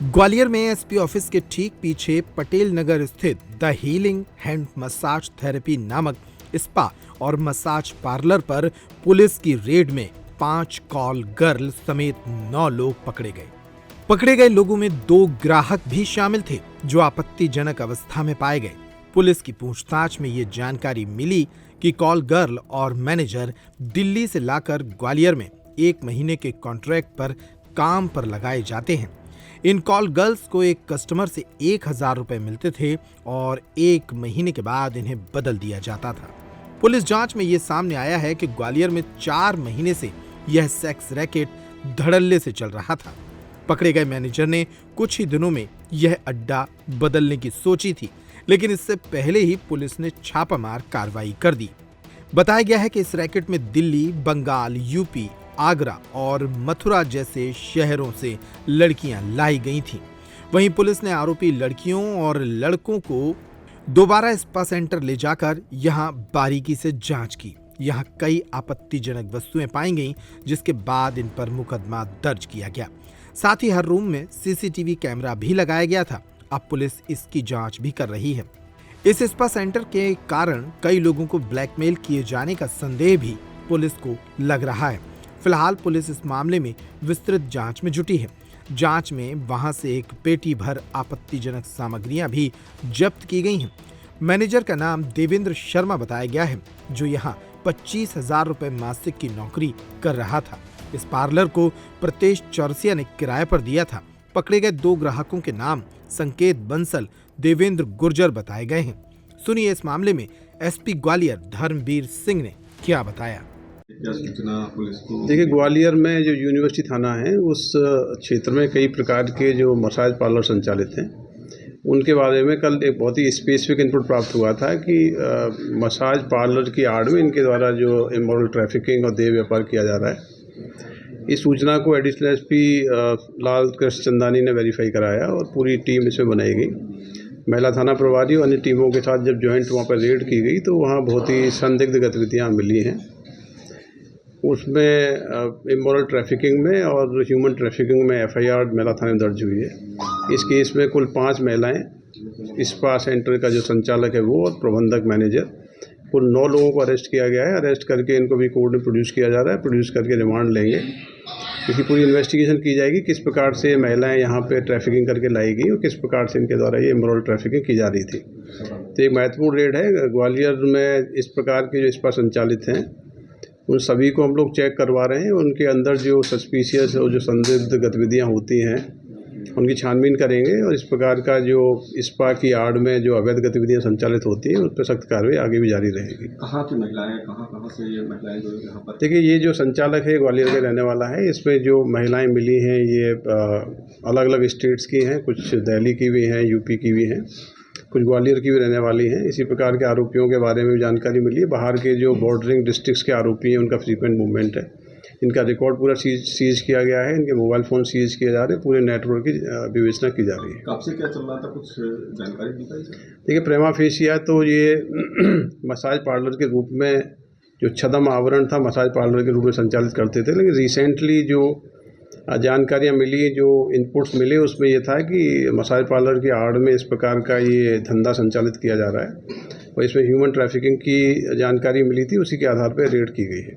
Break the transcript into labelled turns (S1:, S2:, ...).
S1: ग्वालियर में SP office के ठीक पीछे पटेल नगर स्थित the healing hand massage therapy नामक स्पा और मसाज पार्लर पर पुलिस की रेड में 5 कॉल गर्ल समेत 9 लोग पकड़े गए। पकड़े गए लोगों में 2 ग्राहक भी शामिल थे जो आपत्तिजनक अवस्था में पाए गए। पुलिस की पूछताछ में ये जानकारी मिली कि कॉल गर्ल और मैनेजर दिल्ली से लाकर ग्वालियर में 1 महीने के कॉन्ट्रैक्ट पर काम पर लगाए जाते हैं। इन कॉल गर्ल्स को एक कस्टमर से 1000 रुपए मिलते थे और 1 महीने के बाद इन्हें बदल दिया जाता था। पुलिस जांच में ये सामने आया है कि ग्वालियर में 4 महीने से यह सेक्स रैकेट धड़ल्ले से चल रहा था। पकड़े गए मैनेजर ने कुछ ही दिनों में यह अड्डा बदलने की सोची थी, लेकिन इससे पहले ही पुलिस ने छापामार कार्रवाई कर दी। बताया गया है कि इस रैकेट में दिल्ली, बंगाल, यूपी, आगरा और मथुरा जैसे शहरों से लड़कियां लाई गई थीं। वहीं पुलिस ने आरोपी लड़कियों और लड़कों को दोबारा स्पा सेंटर ले जाकर यहां बारीकी से जांच की। यहां कई आपत्तिजनक वस्तुएं पाई गईं, जिसके बाद इन पर मुकदमा दर्ज किया गया। साथ ही हर रूम में सीसीटीवी कैमरा भी लगाया गया था। अब पुलिस इसकी जांच भी कर रही है। इस स्पा सेंटर के कारण कई लोगों को ब्लैकमेल किए जाने का संदेह भी पुलिस को लग रहा है। फिलहाल पुलिस इस मामले में विस्तृत जांच में जुटी है। जांच में वहां से एक पेटी भर आपत्तिजनक सामग्रियां भी जब्त की गई हैं। मैनेजर का नाम देवेंद्र शर्मा बताया गया है, जो यहां 25,000 रुपए मासिक की नौकरी कर रहा था। इस पार्लर को प्रतेश चौरसिया ने किराए पर दिया था। पकड़े गए 2 ग्राहकों के नाम संकेत बंसल, देवेंद्र गुर्जर बताए गए हैं। सुनिए इस मामले में एसपी ग्वालियर धर्मवीर सिंह ने क्या बताया।
S2: क्या सूचना पुलिस को?
S3: देखिए, ग्वालियर में जो यूनिवर्सिटी थाना है उस क्षेत्र में कई प्रकार के जो मसाज पार्लर संचालित हैं, उनके बारे में कल एक बहुत ही स्पेसिफिक इनपुट प्राप्त हुआ था कि मसाज पार्लर की आड़ में इनके द्वारा जो इमोरल ट्रैफिकिंग और देह व्यापार किया जा रहा है। इस सूचना को एडिशनल एसपी लाल कृष्ण चंदानी ने वेरीफाई कराया और पूरी टीम इसमें बनाई गई। महिला थाना प्रभारी और अन्य टीमों के साथ जब ज्वाइंट वहाँ पर रेड की गई तो वहाँ बहुत ही संदिग्ध गतिविधियाँ मिली हैं। उसमें इमोरल ट्रैफिकिंग में और ह्यूमन ट्रैफिकिंग में एफआईआर महिला थाने में दर्ज हुई है। इस केस में कुल 5 महिलाएं, स्पा सेंटर का जो संचालक है वो और प्रबंधक मैनेजर, कुल 9 लोगों को अरेस्ट किया गया है। अरेस्ट करके इनको भी कोर्ट में प्रोड्यूस किया जा रहा है। प्रोड्यूस करके रिमांड लेंगे। इसकी पूरी इन्वेस्टिगेशन की जाएगी, किस प्रकार से महिलाएं यहाँ पे ट्रैफिकिंग करके लाई गई और किस प्रकार से इनके द्वारा ये इमोरल ट्रैफिकिंग की जा रही थी। तो एक महत्वपूर्ण रेड है। ग्वालियर में इस प्रकार के जो स्पा संचालित हैं उन सभी को हम लोग चेक करवा रहे हैं। उनके अंदर जो सस्पिशियस और जो संदिग्ध गतिविधियां होती हैं उनकी छानबीन करेंगे और इस प्रकार का जो स्पा की आड़ में जो अवैध गतिविधियां संचालित होती हैं उस पर सख्त कार्रवाई आगे भी जारी रहेगी।
S2: कहाँ की महिलाएं, कहाँ से ये महिलाएं जो यहाँ पर?
S3: देखिए, ये जो संचालक है ग्वालियर के रहने वाला है। इसमें जो महिलाएं मिली हैं ये अलग अलग स्टेट्स की हैं, कुछ दिल्ली की भी हैं, यूपी की भी हैं, कुछ ग्वालियर की भी रहने वाली हैं। इसी प्रकार के आरोपियों के बारे में भी जानकारी मिली है। बाहर के जो बॉर्डरिंग डिस्ट्रिक्ट्स के आरोपी हैं उनका फ्रीक्वेंट मूवमेंट है। इनका रिकॉर्ड पूरा सीज किया गया है। इनके मोबाइल फ़ोन सीज किए जा रहे हैं। पूरे नेटवर्क की विवेचना की जा रही है।
S2: कब से क्या चल रहा था, कुछ जानकारी दी गई?
S3: देखिए, प्रेमा फेशिया तो ये मसाज पार्लर के रूप में जो छदम आवरण था मसाज पार्लर के रूप में संचालित करते थे, लेकिन रिसेंटली जो जानकारियाँ मिली, जो इनपुट्स मिले, उसमें ये था कि मसाज पार्लर की आड़ में इस प्रकार का ये धंधा संचालित किया जा रहा है और इसमें ह्यूमन ट्रैफिकिंग की जानकारी मिली थी। उसी के आधार पर रेड की गई है।